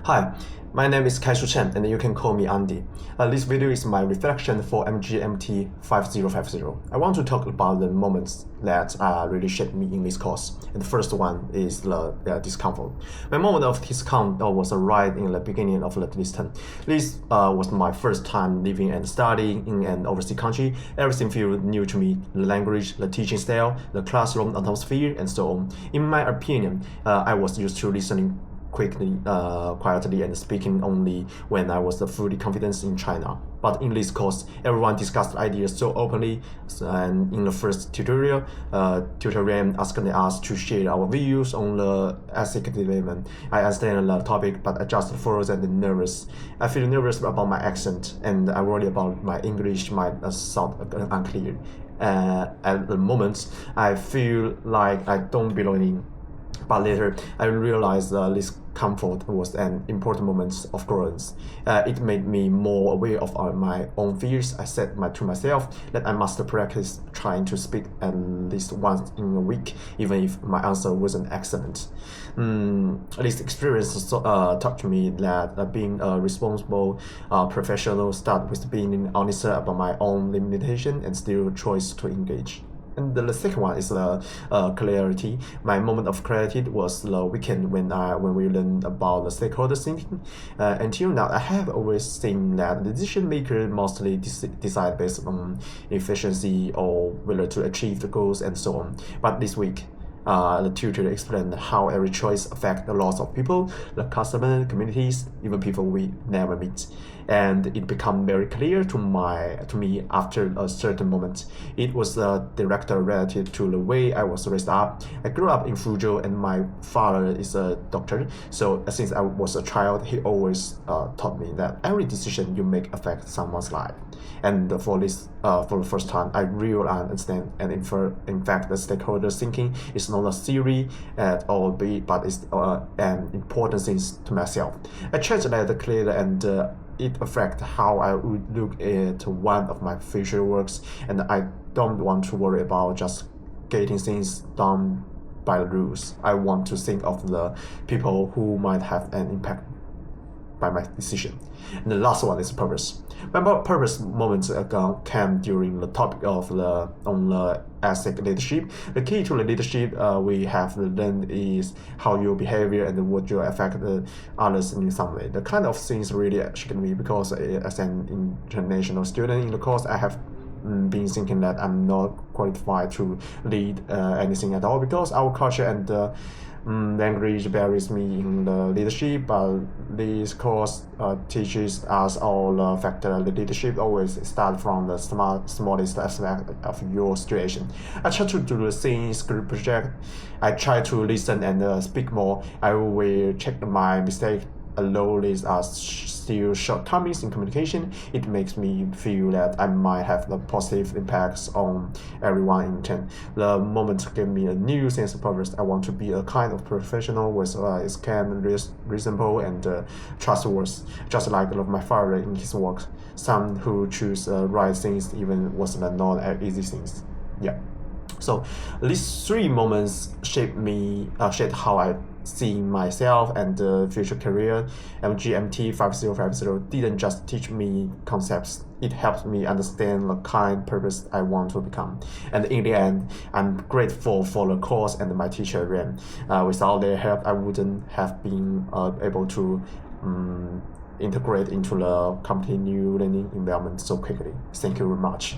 Hi, my name is Kaishu Chen and you can call me Andy. This video is my reflection for MGMT5050. I want to talk about the moments that really shaped me in this course. And the first one is the discomfort. My moment of discomfort was right in the beginning of this term. This was my first time living and studying in an overseas country. Everything felt new to me: the language, the teaching style, the classroom atmosphere, and so on. In my opinion, I was used to listening quietly and speaking only when I was fully confident in China. But in this course, everyone discussed ideas so openly, and in the first tutorial, tutor asked us to share our views on the ethic development. I understand the topic, but I just frozen nervous. I feel nervous about my accent, and I worry about my English might sound unclear. At the moment, I feel like I don't belong in. But later, I realized this comfort was an important moment of growth. It made me more aware of my own fears. I said to myself that I must practice trying to speak at least once in a week, even if my answer wasn't excellent. This experience taught me that being a responsible professional starts with being honest about my own limitation and still choice to engage. And the second one is the clarity. My moment of clarity was the weekend when we learned about the stakeholder thinking. Until now, I have always seen that the decision maker mostly decide based on efficiency or whether to achieve the goals and so on. But this week, the tutor explained how every choice affects the lots of people, the customer, communities, even people we never meet. And it became very clear to me after a certain moment. It was directly related to the way I was raised up. I grew up in Fuzhou, and my father is a doctor. So since I was a child, he always taught me that every decision you make affects someone's life. And for the first time, I really understand. And in fact, the stakeholder thinking is not a theory at all, but it's an important thing to myself. I changed that clearly, and it affects how I would look at one of my future works, and I don't want to worry about just getting things done by the rules. I want to think of the people who might have an impact by my decision. And the last one is purpose. My purpose moments came during the topic of the ethic leadership. The key to the leadership we have learned is how your behavior and what you affect others in some way. The kind of things really shocked me because as an international student in the course, I have been thinking that I'm not qualified to lead anything at all because our culture and language barriers me in the leadership, but this course teaches us all the fact that the leadership always starts from the smallest aspect of your situation. I try to do the things group project. I try to listen and speak more. I will check my mistake. Although these are still shortcomings in communication, it makes me feel that I might have the positive impacts on everyone in turn. The moment gave me a new sense of purpose. I want to be a kind of professional with is calm, reasonable, and trustworthy, just like my father in his work. Some who choose right things even was not easy things. Yeah. So these three moments shaped how I see myself and the future career. MGMT5050 didn't just teach me concepts, it helped me understand the kind of purpose I want to become. And in the end, I'm grateful for the course and my teacher Ren. Without their help, I wouldn't have been able to integrate into the company new learning environment so quickly. Thank you very much.